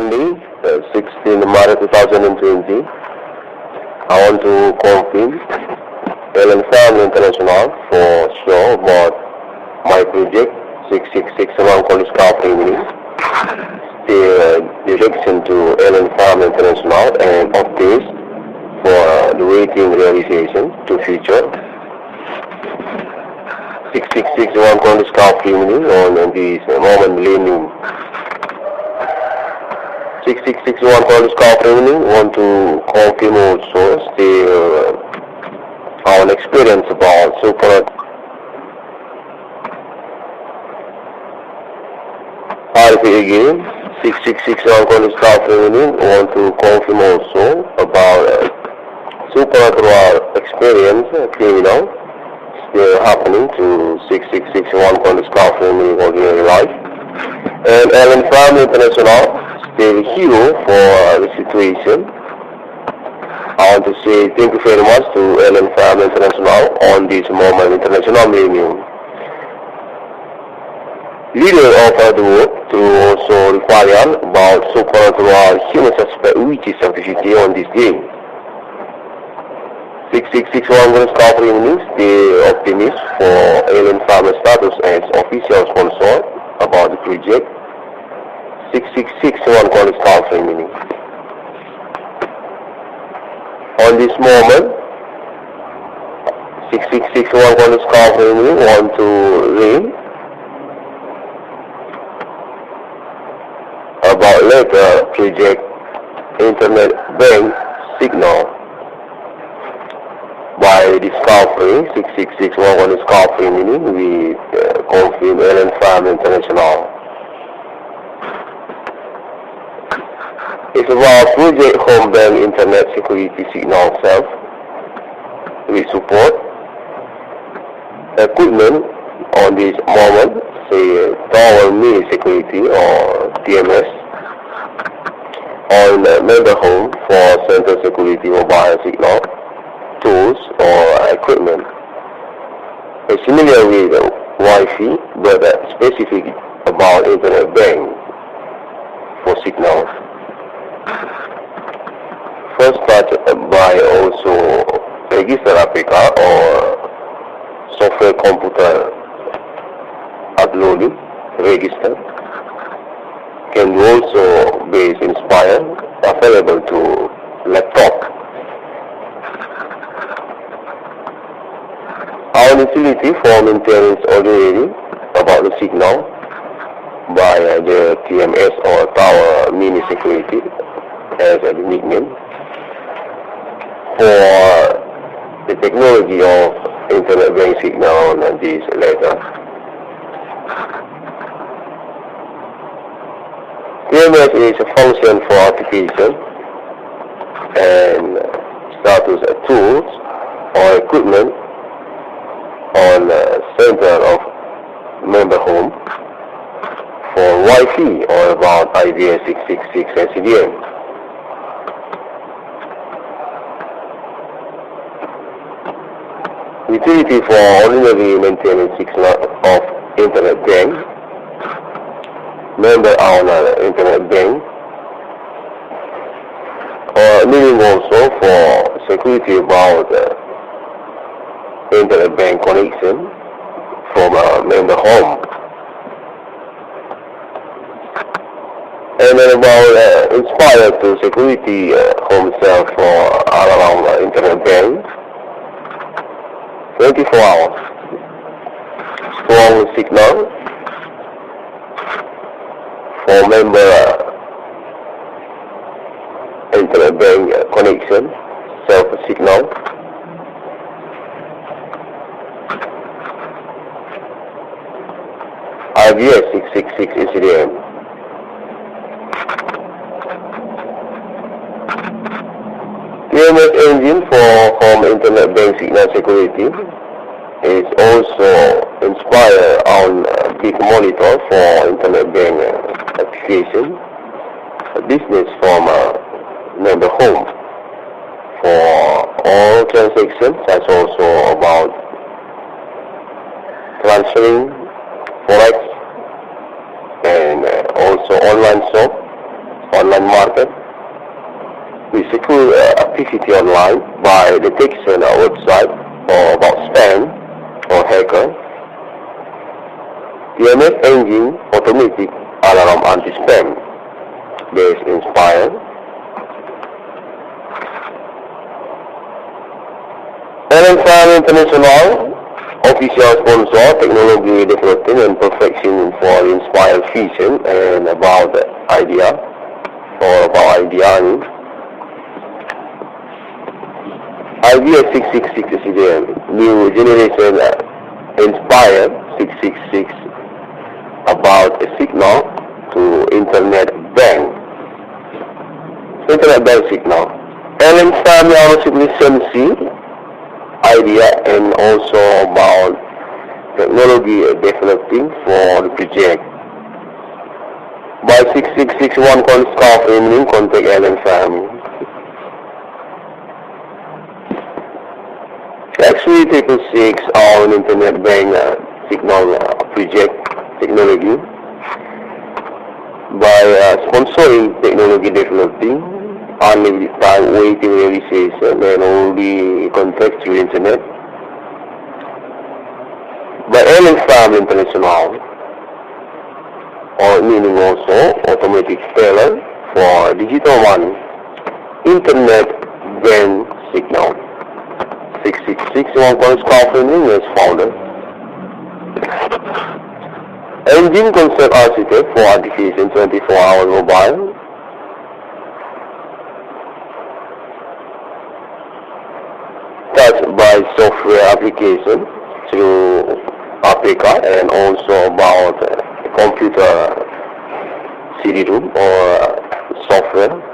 Monday, 16 March 2020. I want to confirm Family International for sure about my project 6661 College Company. The direction to Family International and updates for the waiting realization to future 6661 College Company on this moment millennium. 6661 College Company want to confirm also our experience about super again. 6661 College Company want to confirm also about supernatural experience criminal still happening to 6661 College Company ordinary life, and Family International still hero for the situation. I want to say thank you very much to Family International on this moment international millennium. Leader of the work to also require about supernatural human aspect which is activity on this day. 6661 College Company the optimist for Family status as official sponsor about the project 6661 College Company. On this moment, 6661 College Company want to read about later project internet bank signal by discovery 6661 College Company with confirm Family International. It's about project home bank internet security signal self with support equipment on this moment, say tower mini security or TMS on member home for center security mobile signal tools or equipment. It's similar with Wi-Fi but specific about internet bank for signals. First start by also register APK or software computer uploading register can also be inspired available to laptop. Our utility for maintenance already about the signal by the TMS or tower mini security as a nickname for the technology of internet bank signal on this later. TMS is a function for application and status tools or equipment on center of member home for Wi-Fi or about IBS 666 icdm. Utility for ordinary maintenance signal of internet bank, member on internet bank, or meaning also for security about internet bank connection from a member home. And then about inspired to security home self for all around internet bank. 24 hours. Strong signal for member internet bank connection, self signal. IBS 666 icdm. TMS engine for home internet bank signal security is also inspired on big monitor for internet bank application, business from member home for all transactions. That's also about transferring forex and also online shop online market. We secure activity online by detection of website or about spam or hacker. TMS engine automatic alarm anti-spam based Inspire. LM International official sponsor technology developing and perfection for Inspire vision and about idea or about idea. IBS 666 icdm, new generation Inspire 666 about a signal to internet bank. Internet bank signal. LM family efficiency idea and also about technology developing for the project. By 6661 call staff evening, contact LM family. Actually, 666 on internet bank signal project technology by sponsoring technology developing, unlimited time waiting realization and only contact through internet. By LM Farm International, or meaning also automatic speller for digital one internet bank signal. 6661 Conference as founder. Engine concept architect for application 24-hour mobile. Touched by software application through APK and also about computer CD-ROM or software.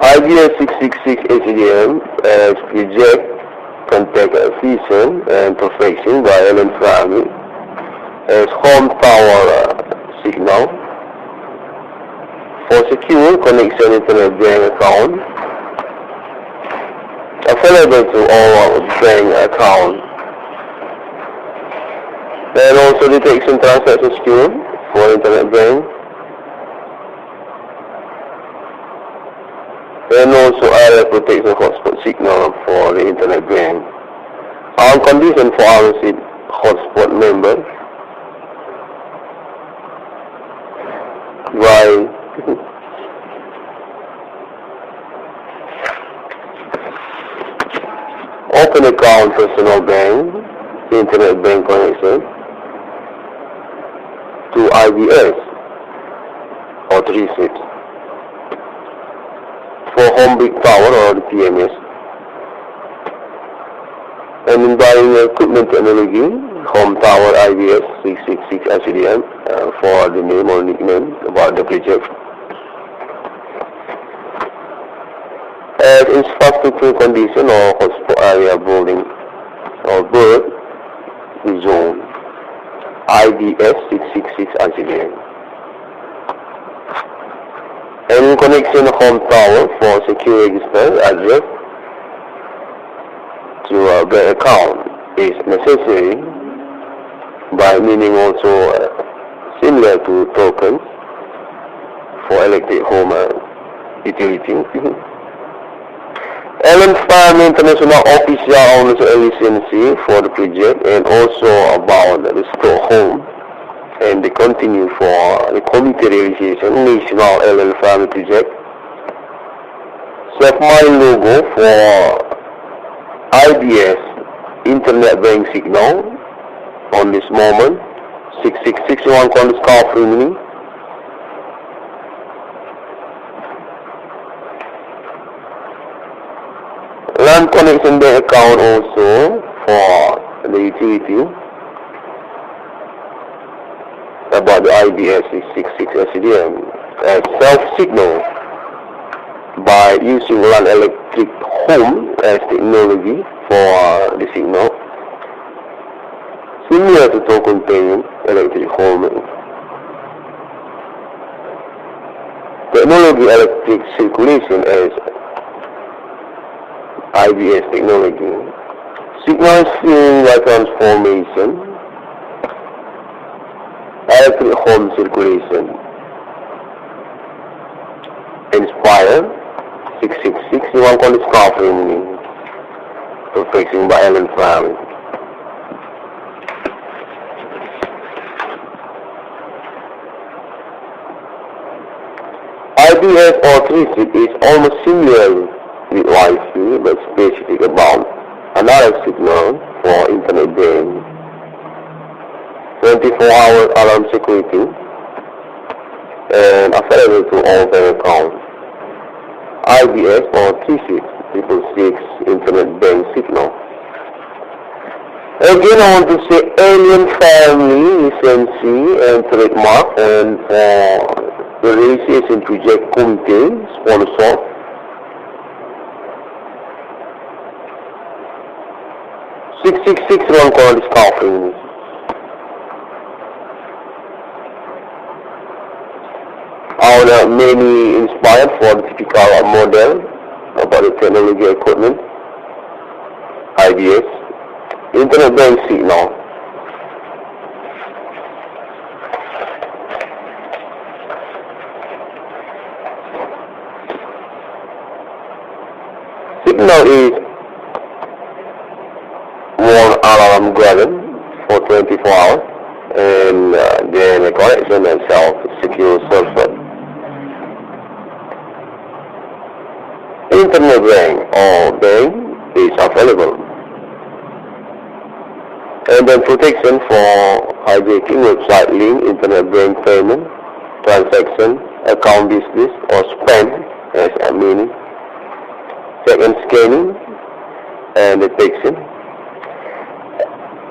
IBS 666 icdm as project contact vision and perfection by LM family as home tower signal for secure connection internet bank account available to all bank account and also detection transaction secure for internet bank. And also area protection hotspot signal for the internet bank. Our condition for our hotspot members by open account personal bank, internet bank connection to IBS or 36. For home big power or the PMS. And in buying equipment technology, home tower IBS 666 icdm for the name or nickname about the project. As infrastructure condition or hotspot area building or bird zone IBS 666 icdm. And connection home tower for secure register address to a bank account is necessary by meaning also similar to tokens for electric home utility. LM Farm International official owns a license for the project and also about the store home. And they continue for the community realization national LM Family project. Self-mine logo for IBS internet bank signal on this moment 6661 call scarf remaining. LAN connection bank account also for the utility. About the IBS 666 icdm as self-signal by using LAN electric home as technology for the signal, similar to token payment electric home. Technology electric circulation as IBS technology Signal stream by transformation, electric home circulation, inspire 666, you want to call it scoffing, perfecting by Ellen Farley. IBS or 3-6 is almost similar with Wi-Fi but specific about another signal for internet brain. 24-hour alarm security and available to all bank accounts. IBS or 3-6 internet bank signal. Again, I want to say alien family license and trademark, and for the registration project committee sponsor. One called scoffing. Our many inspired for the typical model about the technology equipment, IBS, internet bank signal. Signal is one alarm given for 24 hours and then a connection and self-secure server. Internet bank or bank is available. And then protection for hijacking website link, internet bank payment, transaction, account business or spam as a meaning. Second, scanning and detection.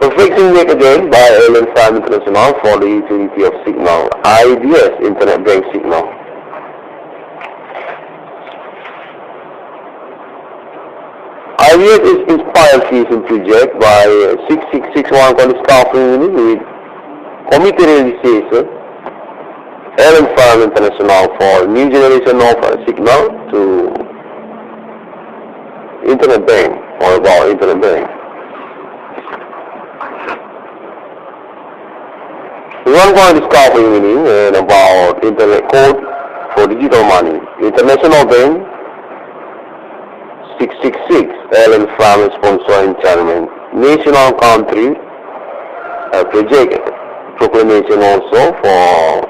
Perfecting made again by Ellen Farm International for the utility of signal. IBS, internet bank signal. IBS is inspired fusion project by 6661 called scoffing with committee registration. Ellen Farm International for new generation of signal to internet bank or about internet bank. We want to discover meaning and about internet code for digital money. International bank 666 Ellen Farm sponsor and chairman. National country project proclamation also for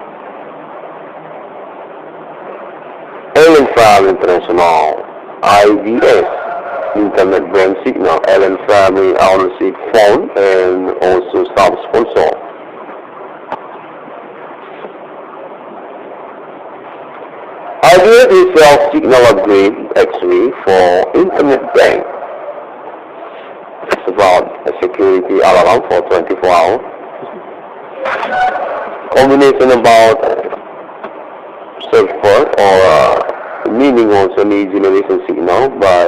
Ellen Farm International. IBS internet bank signal. Ellen Family ownership phone and also staff sponsor. IBS is self-signal upgrade actually for internet bank. It's about a security alarm for 24 hours. Combination about server or meaning also new generation signal by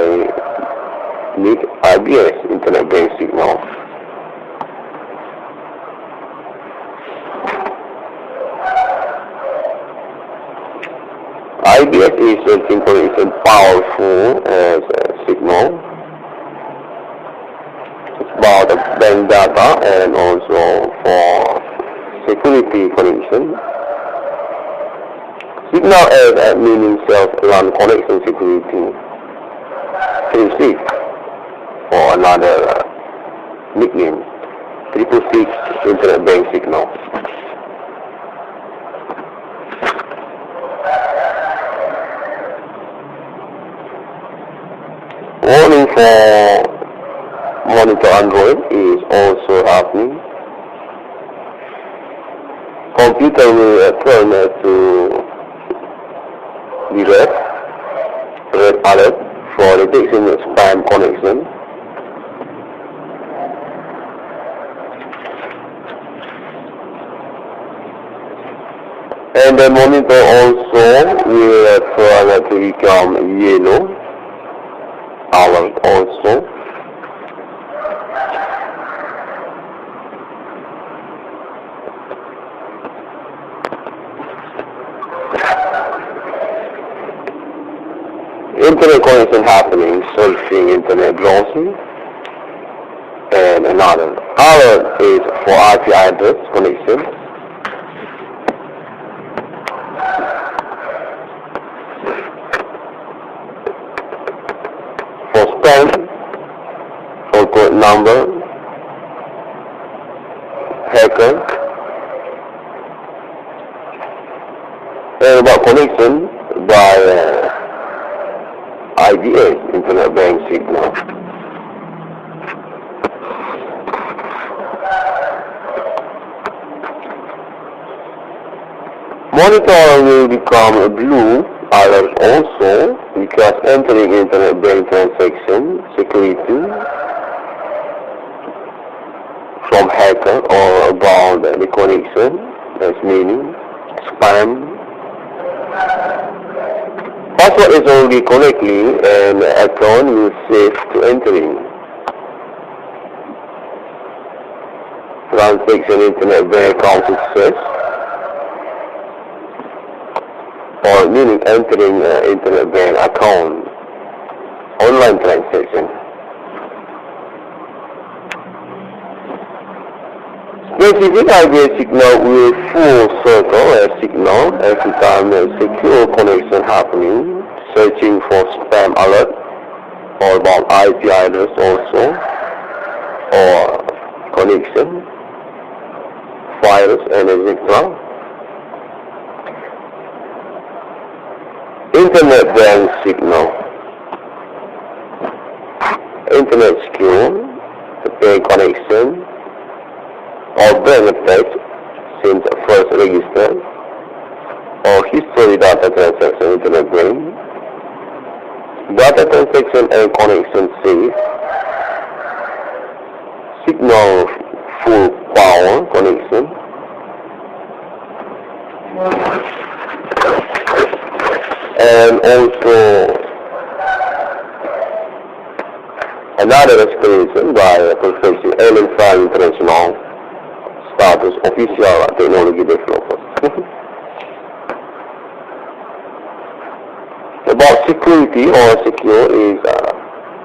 IBS internet bank signal. IBS is something powerful as a signal. It's about the bank data and also for security connection. Signal as a meaning self-run connection security. 3-6 for another nickname. 666 internet bank signal. Warning for monitor Android is also happening. Computer will turn to the red alert for detection of spam connection. And the monitor also will turn to become yellow alert also. Internet connection happening, surfing, internet browsing. and another. Other is for IP address connection. For spam, for code number, hacker, and about connection by IBS, Internet Bank Signal. Monitor will become blue alert also because entering Internet Bank transaction security from hacker or about the connection, as meaning spam. Password is only correctly and account will save to entering. Transaction Internet Bank account success, or meaning entering Internet Bank account, online transaction. Specific IBS signal will full circle a signal every time a secure connection happening, searching for spam alert or about IP address also, or connection, virus and etc. Internet Bank signal. Internet secure, the bank connection, or bank attack since first register, or history data transaction Internet Bank, data transaction and connection safe, signal full power connection, and also another explanation by Professor Ellen Fry International status official technology developers. About security or secure is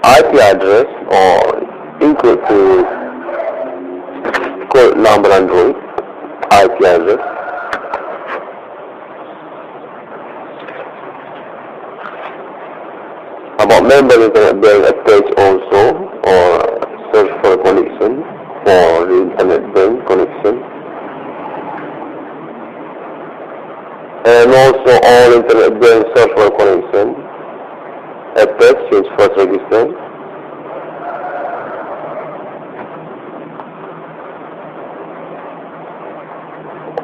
IP address or encrypt to code number Android IP address. About member Internet Bank attach also or search for connection for the Internet Bank connection. And also all Internet Bank search for connection attach since first register.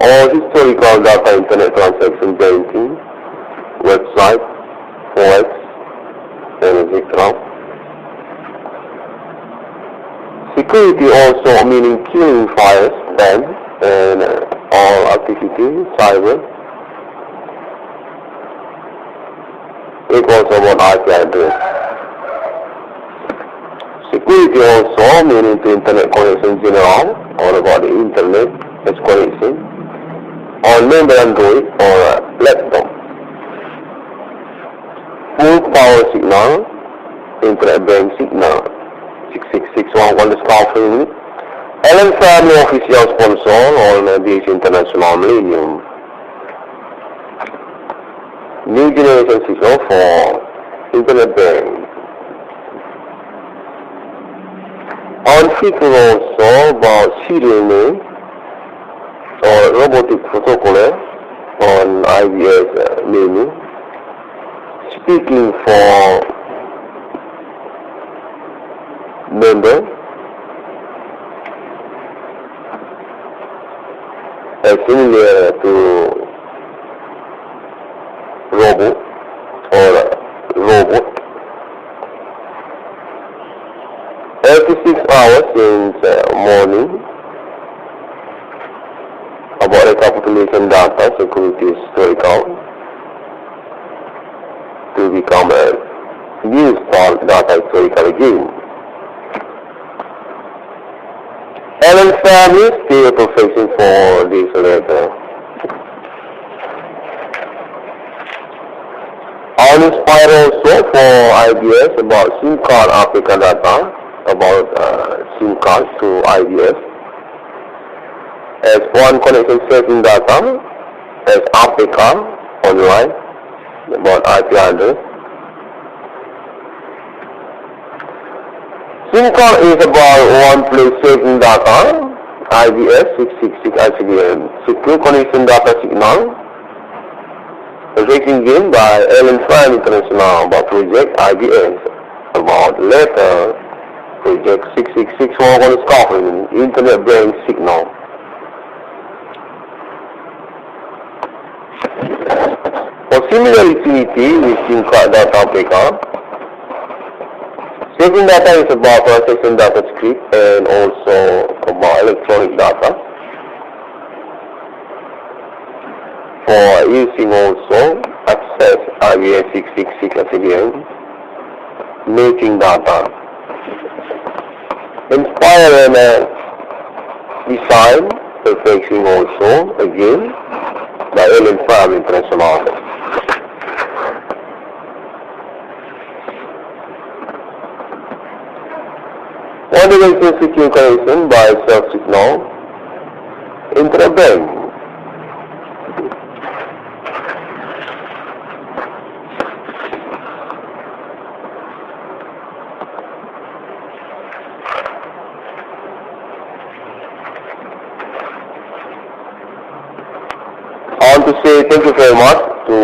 All historical data Internet transaction banking, website, forex, and etc. Security also meaning killing fires, spam, and all activity, cyber. It also about IP address. Security also meaning to internet connection general, or about the internet as connection, on member Android or laptop. Full power signal, Internet Bank signal, 66611 Ellen Family official sponsor on this international millennium. New generation signal for Internet Bank. On feature also about CDMA or robotic protocol on IBS menu. Speaking for member, similar to robot or robot. 36 hours since morning about recapitulation data, security historical, to become a new start data historical again. Ellen Family still professing for this letter. On Inspire also for IBS about SIM card Africa data, about SIM card to IBS. As one connection setting data as APK online about IP address. SIM card is about one place saving data, IBS 666 icdm. Secure connection data signal. Projecting game by Prime International about project IBS. About later project 666 one scaffolding internet bank signal. For similar utility with SIM card data backup, saving data is about processing data script and also about electronic data. For using also access IBS 666 icdm, making data. Inspire and design perfecting also again by Prime International. One device secure connection by self-signal internet bank. I want to say thank you very much to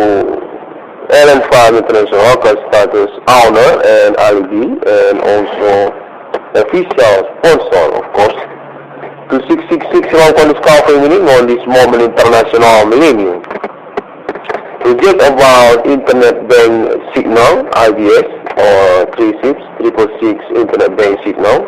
Prime International status owner and IB and also official sponsor, of course, to 666 Long Scaffolding on this moment international millennium. Project about internet bank signal, IBS, or 366 internet bank signal.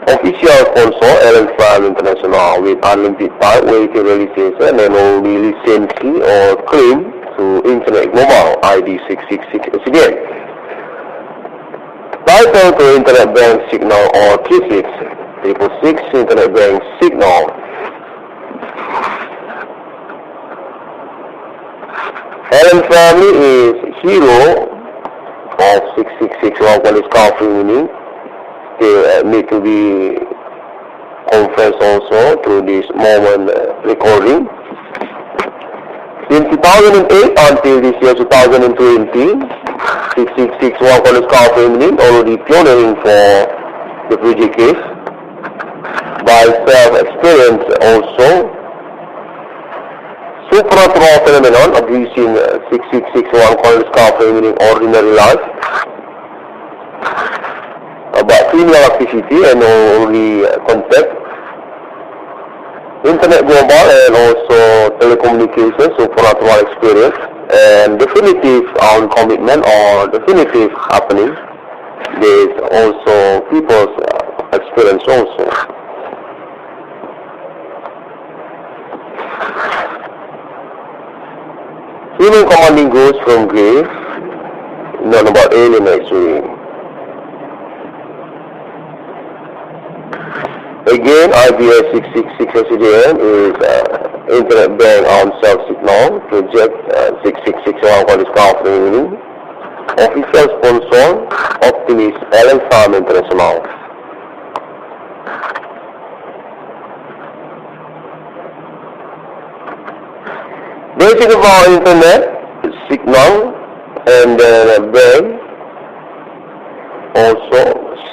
Official sponsor, Prime International with unlimited time, waiting registration and only licensee or claim to Internet Global ID 666 icdm. Title to Internet Bank Signal or 366 Internet Bank Signal. Family is hero of 666 Long Scaffolding. Still need to be confessed also through this moment recording. Since 2008 until this year 2020, 666 Long Scaffolding already pioneering for the project case. By self-experience also, supernatural phenomenon of using 666 Long Scaffolding in ordinary life. About criminal activity and only contact, internet global and also telecommunications, supernatural experience, and definitive on commitment or definitive happening. There is also people's experience also. Human commanding ghosts from grave, none about alien actually. Again, IBS 666 icdm is internet bank on self-signal project 666 Long Scaffolding. Official sponsor, Optimist Prime International. Basic about internet signal and bank, also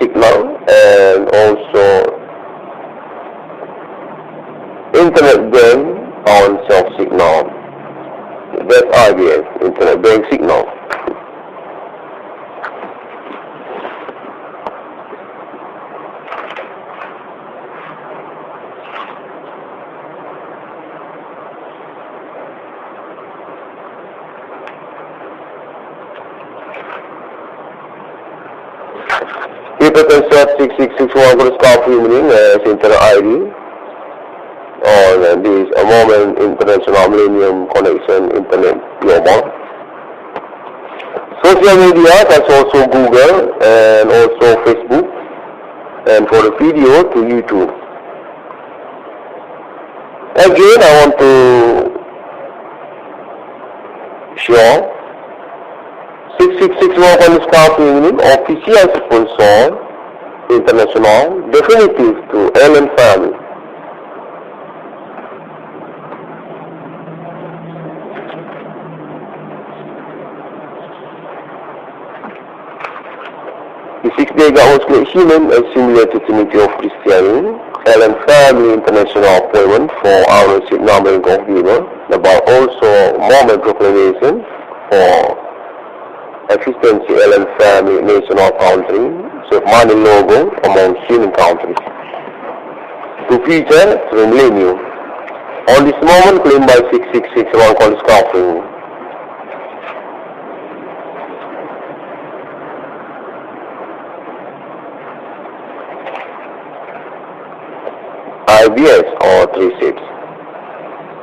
signal and also internet bank on self-signal. That's IBS, internet bank signal. People can search 666 Long Scaffolding as internet ID. On this moment international millennium connection internet global. Social media, that's also Google and also Facebook, and for the video to YouTube. Again, I want to show 666 Long Scaffolding official sponsor International, definitive to Allen family. The 6-day was create human as similar to Trinity of Christianity. Allen family international appointment for ownership number and consumer. About also Mormon proclamation for existence Allen family national country. So money logo among human countries. To feature through millennium. On this moment claimed by 666 around college coffee. IBS or 36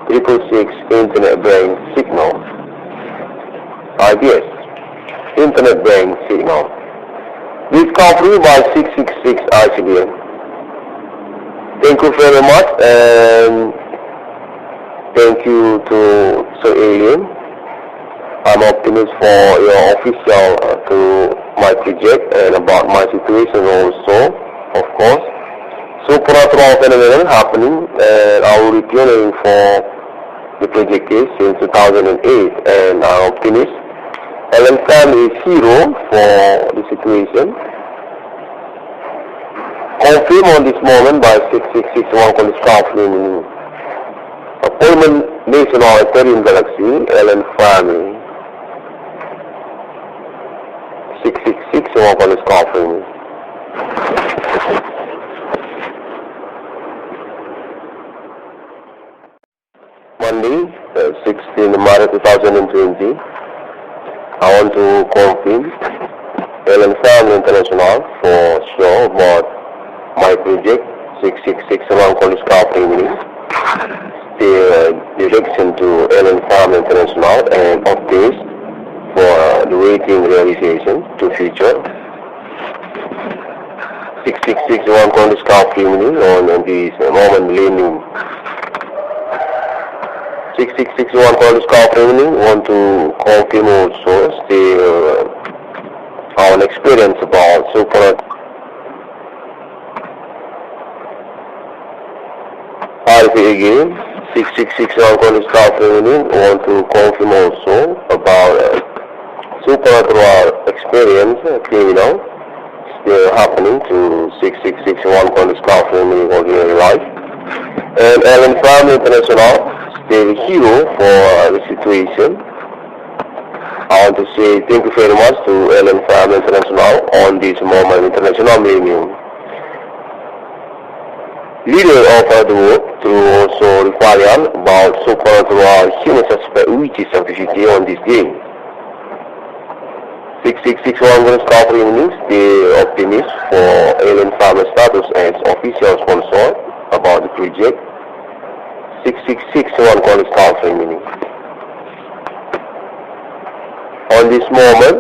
666 internet brain signal. IBS internet brain signal. Discovery by 666 icdm. Thank you very much and thank you to Sir Alien. I'm optimist for your official to my project and about my situation also, of course. Supernatural phenomenon happening and I will be pioneering for the project case since 2008 and I'm optimist. Allen family is hero for the situation. Confirm on this moment by 6661 college counseling. Appointment national Ethereum Galaxy, Allen family. 6661 college counseling. Monday, 16 March 2020. I want to confirm Allen Family International for sure about my project 6661 College Company. The direction to Allen Family International and updates for the waiting realization to future 6661 College Company on this moment millennium. 6661 College Company want to confirm also our experience about super. I repeat again, 6661 College Company want to confirm also about supernatural experience criminal still happening to 6661 College Company in ordinary life. And Allen Family International, the hero for the situation. I want to say thank you very much to Allen Family International on this moment international millennium. Leader of the work to also require about supernatural human aspect which is scientifically on this day. 6661 College Company means the optimist for Allen Family status as official sponsor about the project. 6661 College Counseling meaning. On this moment,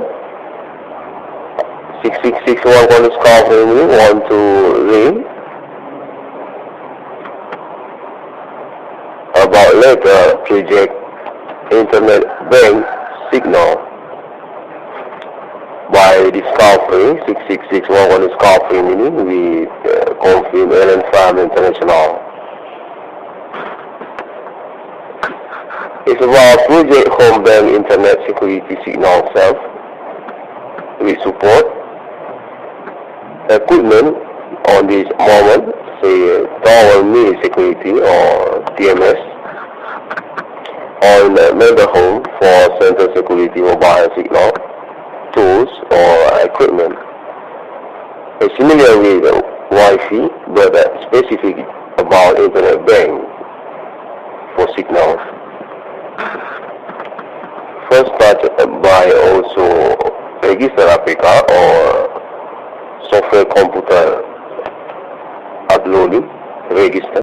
6661 College Counseling meaning want to read about later project internet bank signal by discovery 6661 College Counseling meaning with confirm Allen Family International. It's about project home bank internet security signal self with support equipment on this moment, say tower mini security or TMS on member home for center security mobile signal tools or equipment. It's similar with Wi-Fi but specific about internet bank for signals. First start by also register APK or software computer uploading register.